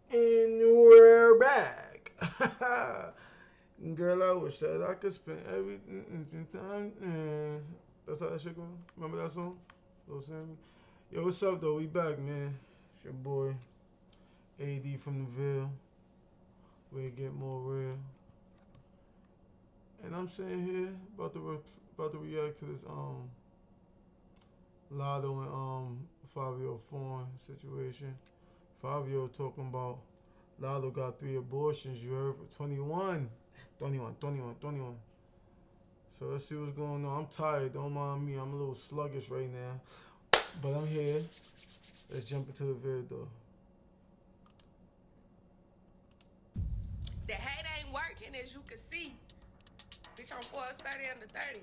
And we're back. Girl, I wish that I could spend every time. That's how that shit go. Remember that song? Lil Sammy. Yo, what's up though? We back, man. It's your boy AD from the Ville. We get more real. And I'm sitting here about to react to this Lotto and Fivio foreign situation. Fivio talking about Lalo got 3 abortions, you heard? 21. 21, 21, 21. So let's see what's going on. I'm tired, don't mind me. I'm a little sluggish right now. But I'm here. Let's jump into the video. The hate ain't working, as you can see. Bitch, I'm forced 30 under 30.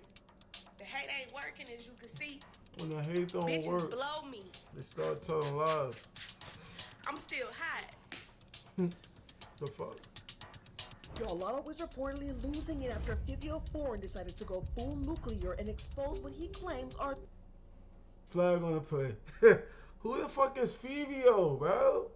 The hate ain't working, as you can see. When the hate don't Bitches work, blow me. they start telling lies. I'm still hot. The fuck? Yo, Lotto is reportedly losing it after Fivio Foreign decided to go full nuclear and expose what he claims are Flag on the play. Who the fuck is Fivio, bro?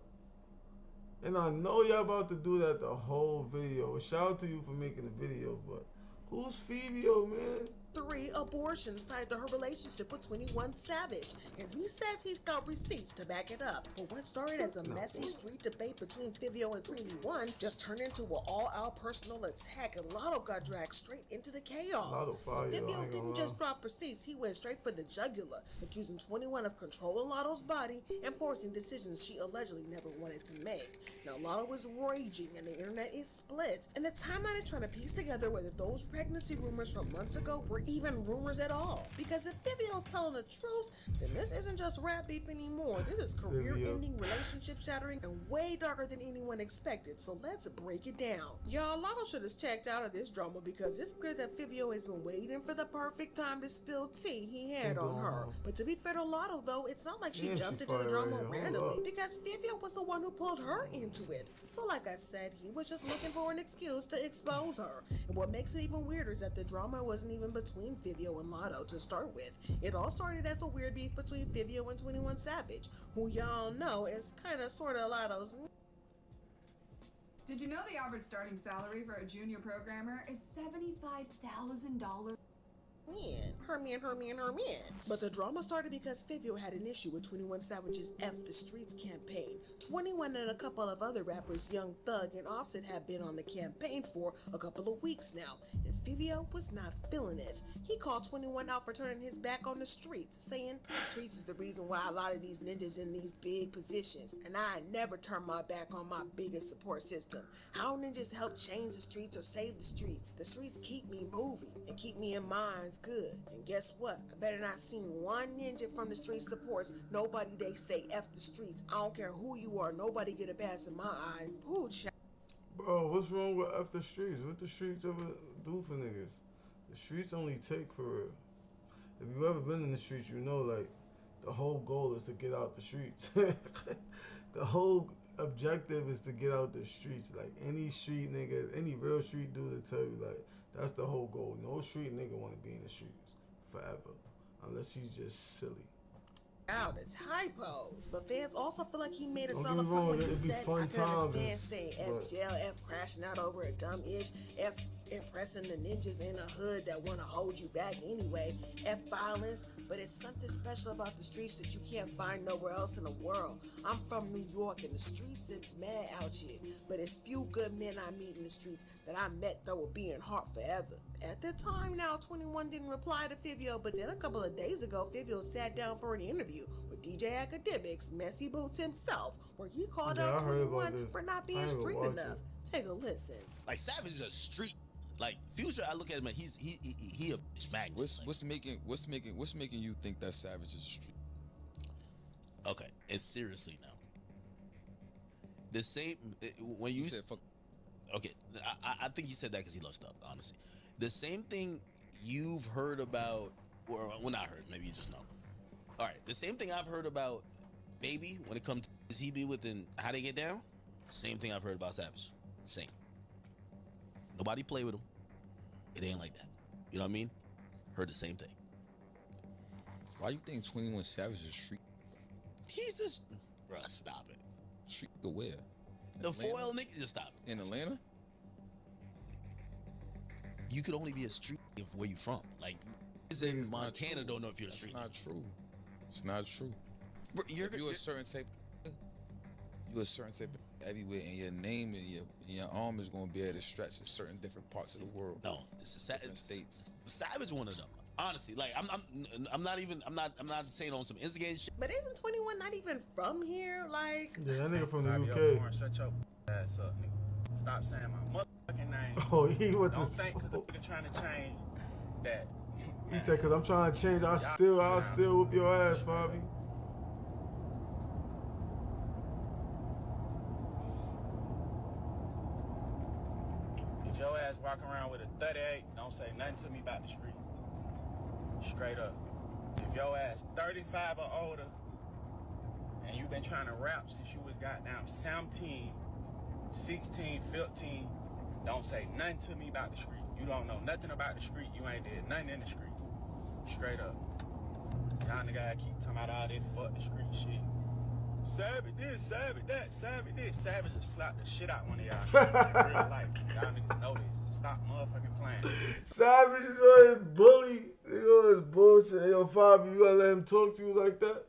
And I know y'all about to do that the whole video. Shout out to you for making the video, but who's Fivio, man? 3 abortions tied to her relationship with 21 Savage, and he says he's got receipts to back it up. But what started as a messy street debate between Fivio and 21 just turned into an all-out personal attack, and Lotto got dragged straight into the chaos. Lotto fire, Fivio didn't just drop receipts, he went straight for the jugular, accusing 21 of controlling Lotto's body and forcing decisions she allegedly never wanted to make. Now, Lotto is raging, and the internet is split, and the timeline is trying to piece together whether those pregnancy rumors from months ago were even rumors at all. Because if Fivio's telling the truth, then this isn't just rap beef anymore. This is career-ending, relationship-shattering, and way darker than anyone expected. So let's break it down. Y'all, Lotto should have checked out of this drama because it's clear that Fivio has been waiting for the perfect time to spill tea he had on her. But to be fair to Lotto, though, it's not like she jumped into the drama randomly because Fivio was the one who pulled her into it. So like I said, he was just looking for an excuse to expose her. And what makes it even weirder is that the drama wasn't even between Fivio and Lotto to start with. It all started as a weird beef between Fivio and 21 Savage, who y'all know is kinda sorta Lotto's. Did you know the average starting salary for a junior programmer is $75,000? Her man. But the drama started because Fivio had an issue with 21 Savage's F the Streets campaign. 21 and a couple of other rappers, Young Thug and Offset, have been on the campaign for a couple of weeks now, and Fivio was not feeling it. He called 21 out for turning his back on the streets, saying, "Streets is the reason why a lot of these ninjas in these big positions, and I never turn my back on my biggest support system. How ninjas help change the streets or save the streets? The streets keep me moving and keep me in minds good. And guess what? I better not seen one ninja from the street supports nobody they say F the streets. I don't care who you are, nobody get a pass in my eyes." Ooh, Bro, what's wrong with F the streets? What the streets ever do for niggas? The streets only take for real. If you ever been in the streets, you know, like, the whole goal is to get out the streets. The whole objective is to get out the streets. Like, any street nigga, any real street dude to tell you, like, that's the whole goal. No street nigga want to be in the streets forever, unless he's just silly. out, it's hypos. But fans also feel like he made a Don't solid get me point wrong, when he it'd be said, fun "I can understand times, saying but- F jail, F crashing out over a dumb ish, F impressing the ninjas in the hood that want to hold you back anyway, F violence, but it's something special about the streets that you can't find nowhere else in the world. I'm from New York and the streets is mad out here, but it's few good men I meet in the streets that I met that will be in heart forever." At the time now, 21 didn't reply to Fivio, but then a couple of days ago, Fivio sat down for an interview with DJ Academics, Messy Boots himself, where he called out 21 for not being street enough. Take a listen. Like, Savage is a street. Like, Future, I look at him and he a bitch magnet. What's making you think that Savage is a street? Okay, and seriously now, the same when you said fuck. Okay, I think he said that because he loves stuff. Honestly, the same thing you've heard about, or well, not heard. Maybe you just know. All right, the same thing I've heard about Baby when it comes to his he be within how they get down. Same thing I've heard about Savage. Same. Nobody play with him. It ain't like that. You know what I mean? Heard the same thing. Why you think 21 Savage is street? He's just, bruh, stop it. Street aware. The Atlanta? foil nigga, just stop. In Atlanta? You could only be a street if where you from. Like, niggas in It's not Montana true. don't know if you're a That's street. not true. It's not true. Bro, If you a certain type, you a certain type of everywhere, and your name and your arm is gonna be able to stretch to certain different parts of the world. No, it's Different states. Savage one of them. Honestly, like I'm not saying on some instigating shit. But isn't 21 not even from here? Like, Yeah, that nigga from the Fivio, UK. Warren, shut your ass up, nigga. Stop saying my motherfucking name. Oh, he with Don't the think because a nigga trying to change that. He said, "Cause I'm trying to change. I'll still whoop your ass, Fabi." If your ass walking around with a 38, don't say nothing to me about the street. Straight up. If your ass 35 or older, and you been trying to rap since you was goddamn 17, 16, 15, don't say nothing to me about the street. You don't know nothing about the street. You ain't did nothing in the street. Straight up. Y'all nigga keep talking about all this fuck the street shit. Savage this, savage that, savage this. Savage just slap the shit out one of y'all. In real life. Y'all niggas know this. Stop motherfucking playing. Savage is on his bully. Nigga, his bullshit. Hey, yo, Fabi, you gotta let him talk to you like that?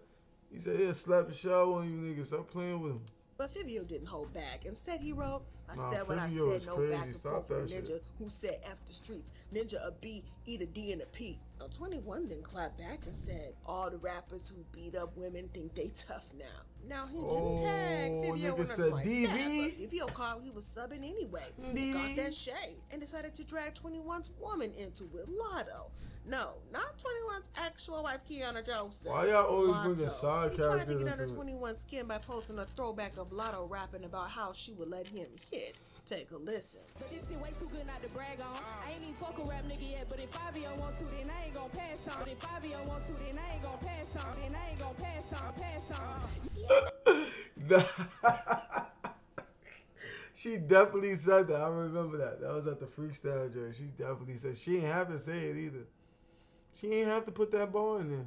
He said he'll slap the shower on you niggas. Stop playing with him. but Fivio didn't hold back. Instead, he wrote, I Nah, said what I Fivio said, is no crazy. back and Stop forth with that Ninja, shit. who said F the streets. Ninja a B, eat a D and a P. Now, 21 then clapped back and said, all the rappers who beat up women think they tough now. Now, he didn't tag Oh, Fivio nigga or said nothing like DV? that, but Fivio called he was subbing anyway. He got DV? that shade and decided to drag 21's woman into it, Lotto. No, not 21's actual wife, Kiana Joseph. Why y'all always Lotto. bringing side He tried to characters get under into it? 21's skin by posting a throwback of Lotto rapping about how she would let him hit. Take a listen. But this shit way too good not to brag on. I ain't even fuck a rap nigga yet, but if Fivio want to, then I ain't gon' pass on. If Fivio want to, then I ain't gon' pass on. Then I ain't gon' pass on. She definitely said that. I remember that. That was at the freestyle joint. She definitely said she ain't have to say it either. She ain't have to put that bar in there,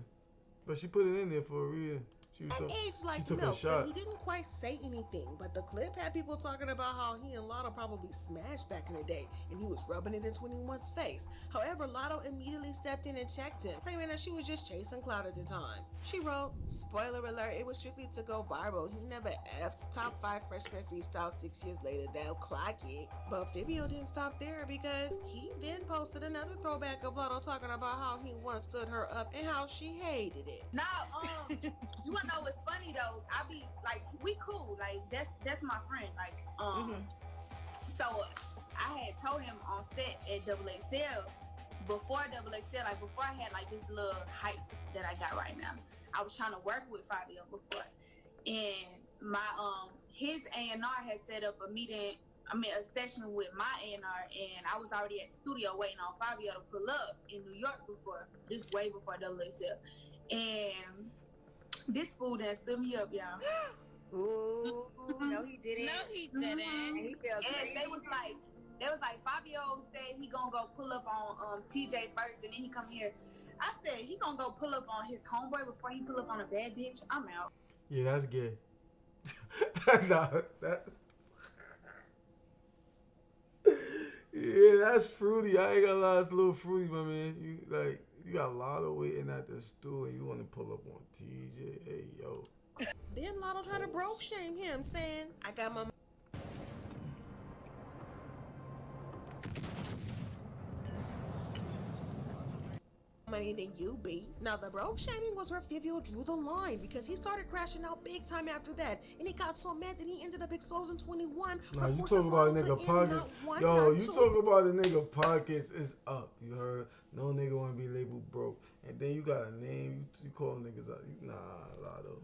but she put it in there for a reason. She At age she like took a milk, shot. but he didn't quite say anything. But the clip had people talking about how he and Lotto probably smashed back in the day, and he was rubbing it in 21's face. However, Lotto immediately stepped in and checked him, claiming that she was just chasing clout at the time. She wrote, spoiler alert, it was strictly to go viral. He never effed top 5 freshman freestyle 6 years later. They'll clock it. But Fivio didn't stop there because he then posted another throwback of Lotto talking about how he once stood her up and how she hated it. No, you wanna know what's funny though? I be like, we cool, like that's my friend. Like, so I had told him on set at XXL before XXL, like before I had like this little hype that I got right now. I was trying to work with Fivio before, and my his A&R had set up a meeting. A session with my A&R, and I was already at the studio waiting on Fivio to pull up in New York before, this way before XXL. And this fool done stood me up, y'all. Ooh, no, he didn't. No, he didn't. And he felt And crazy. they was like, Fivio said he gonna go pull up on TJ first, and then he come here. I said he gonna go pull up on his homeboy before he pull up on a bad bitch. I'm out. Yeah, that's gay. Nah, that. Yeah, that's fruity. I ain't gonna lie, it's a little fruity, my man. You got a lot of waiting at the stool and you want to pull up on TJ. Hey, yo. Then Lotto tried to broke shame him, saying, I got my money than you be. Now the broke shaming was where Fivio drew the line because he started crashing out big time after that, and he got so mad that he ended up exposing 21. Nah, you forcing talk about a Lotto to nigga end pockets. not one, Yo, not you two. talk about a nigga pockets is up. You heard? No nigga want to be labeled broke. And then you got a name. You call niggas out. Nah, Lotto.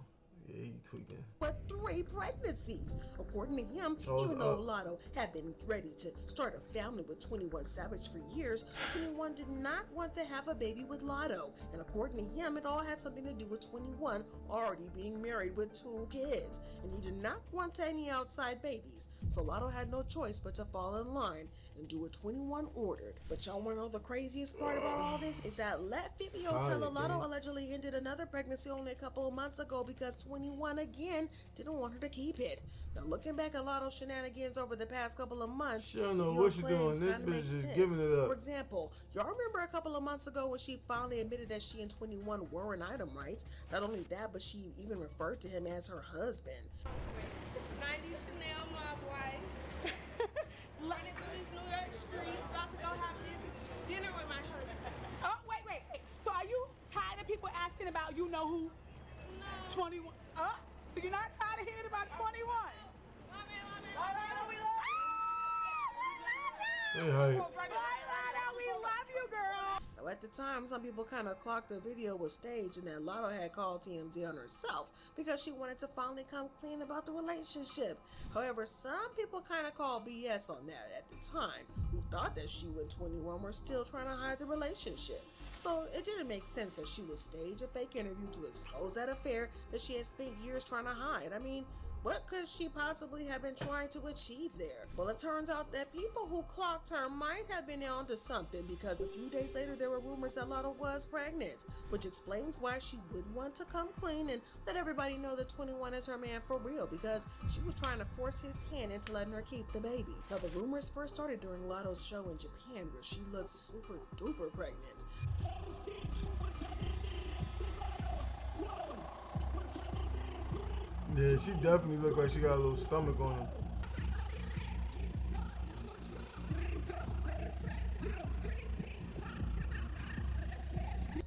Yeah, he tweaking. But 3 pregnancies. According to him, Oh, even though up. Lotto had been ready to start a family with 21 Savage for years, 21 did not want to have a baby with Lotto. And according to him, it all had something to do with 21 already being married with 2 kids. And he did not want any outside babies. So Lotto had no choice but to fall in line and do what 21 ordered. But y'all wanna know the craziest part about all this? Is that let Fivio tell Tired, Lotto man. allegedly ended another pregnancy only a couple of months ago because 21 again didn't want her to keep it. Now look Looking back at Lotto's shenanigans over the past couple of months, She don't know Fivio what she doing. claims This kinda bitch makes is sense. giving it up. For example, y'all remember a couple of months ago when she finally admitted that she and 21 were an item, right? Not only that, but she even referred to him as her husband. 90 Chanel, my wife. Running through these New York streets, about to go have this dinner with my husband. Oh, wait. So are you tired of people asking about you know who? No. 21. Oh, so you're not tired of hearing about 21? My man. Hey, hype. We love you, girl. Now, at the time, some people kind of clocked the video was staged and that Lotto had called TMZ on herself because she wanted to finally come clean about the relationship. However, some people kind of called BS on that at the time, who thought that she and 21 were still trying to hide the relationship. So it didn't make sense that she would stage a fake interview to expose that affair that she had spent years trying to hide. I mean, what could she possibly have been trying to achieve there? Well, it turns out that people who clocked her might have been onto something, because a few days later there were rumors that Lotto was pregnant, which explains why she would want to come clean and let everybody know that 21 is her man for real, because she was trying to force his hand into letting her keep the baby. Now, the rumors first started during Lotto's show in Japan, where she looked super duper pregnant. Yeah, she definitely looked like she got a little stomach on her.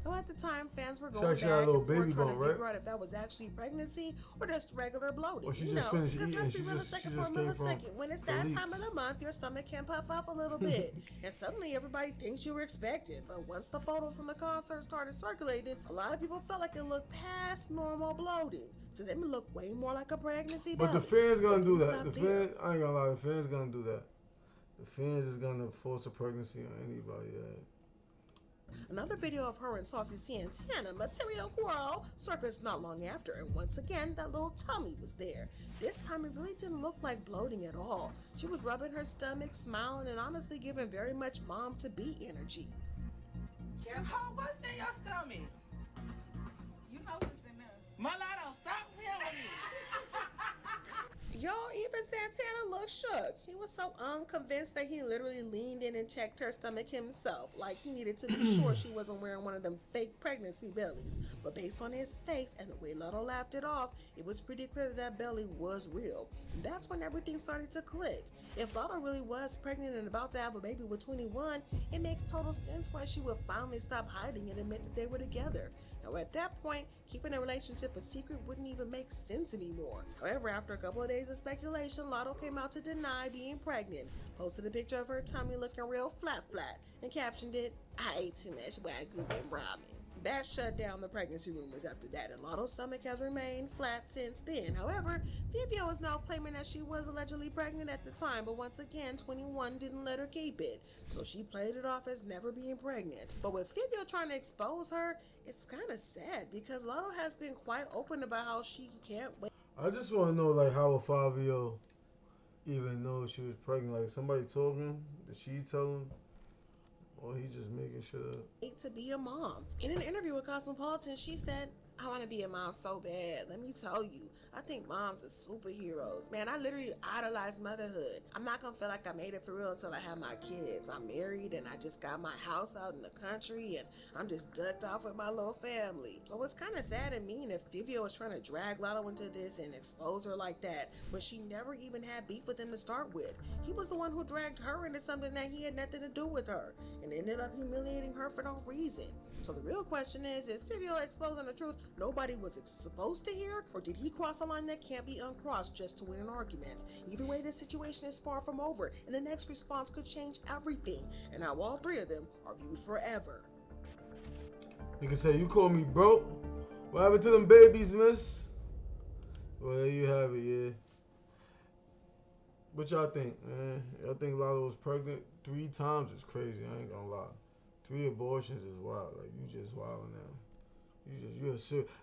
Now, at the time, fans were She going actually back had a little and forth baby trying bump, to right? figure out if that was actually pregnancy or just regular bloating. Or she you just know, finished because eating. let's be She real a just second came for a from millisecond. When it's the that leaks. time of the month, your stomach can puff up a little bit, and suddenly everybody thinks you were expecting. But once the photos from the concert started circulating, a lot of people felt like it looked past normal bloating. To them, it looked way more like a pregnancy But belly. the fans gonna But do didn't that. stop The there. fans, I ain't gonna lie, the fans gonna do that. The fans is gonna force a pregnancy on anybody. Another video of her and Saucy Santana, Material Girl, surfaced not long after, and once again, that little tummy was there. This time, it really didn't look like bloating at all. She was rubbing her stomach, smiling, and honestly giving very much mom-to-be energy. What's in your stomach? You know what's in there. Mulatto, stop yelling. Y'all, even Santana looked shook. He was so unconvinced that he literally leaned in and checked her stomach himself, like he needed to be sure she wasn't wearing one of them fake pregnancy bellies. But based on his face and the way Lotto laughed it off, it was pretty clear that that belly was real. And that's when everything started to click. If Lotto really was pregnant and about to have a baby with 21, it makes total sense why she would finally stop hiding and admit that they were together. Now, at that point, keeping a relationship a secret wouldn't even make sense anymore. However, after a couple of days of speculation, Lotto came out to deny being pregnant, posted a picture of her tummy looking real flat, and captioned it, "I ate too much Wagyu and ramen." That shut down the pregnancy rumors after that, and Lotto's stomach has remained flat since then. However, Fivio is now claiming that she was allegedly pregnant at the time, but once again, 21 didn't let her keep it, so she played it off as never being pregnant. But with Fivio trying to expose her, it's kind of sad, because Lotto has been quite open about how she can't wait. I just want to know, like, how a Fivio even know she was pregnant. Like, somebody told him? Did she tell him? Or he just making shit up? To be a mom. In an interview with Cosmopolitan, she said, "I want to be a mom so bad. Let me tell you, I think moms are superheroes. Man, I literally idolize motherhood. I'm not going to feel like I made it for real until I have my kids. I'm married and I just got my house out in the country and I'm just ducked off with my little family." So it's kind of sad and mean if Fivio is trying to drag Lotto into this and expose her like that when she never even had beef with him to start with. He was the one who dragged her into something that he had nothing to do with her and ended up humiliating her for no reason. So the real question is Fivio exposing the truth nobody was supposed to hear, or did he cross a line that can't be uncrossed just to win an argument? Either way, this situation is far from over, and the next response could change everything, and how all three of them are viewed forever. You can say, "You call me broke. What happened to them babies, miss?" Well, there you have it, yeah. What y'all think, man? Y'all think Lotto was pregnant 3 times? Is crazy. I ain't gonna lie. 3 abortions is wild. Like, you just wilding now.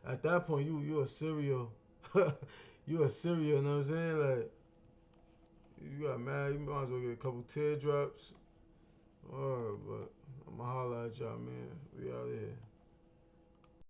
At that point, you a serial. You a serial, you know what I'm saying? Like, you got mad, you might as well get a couple teardrops. Alright, but I'ma holler at y'all, man. We out here.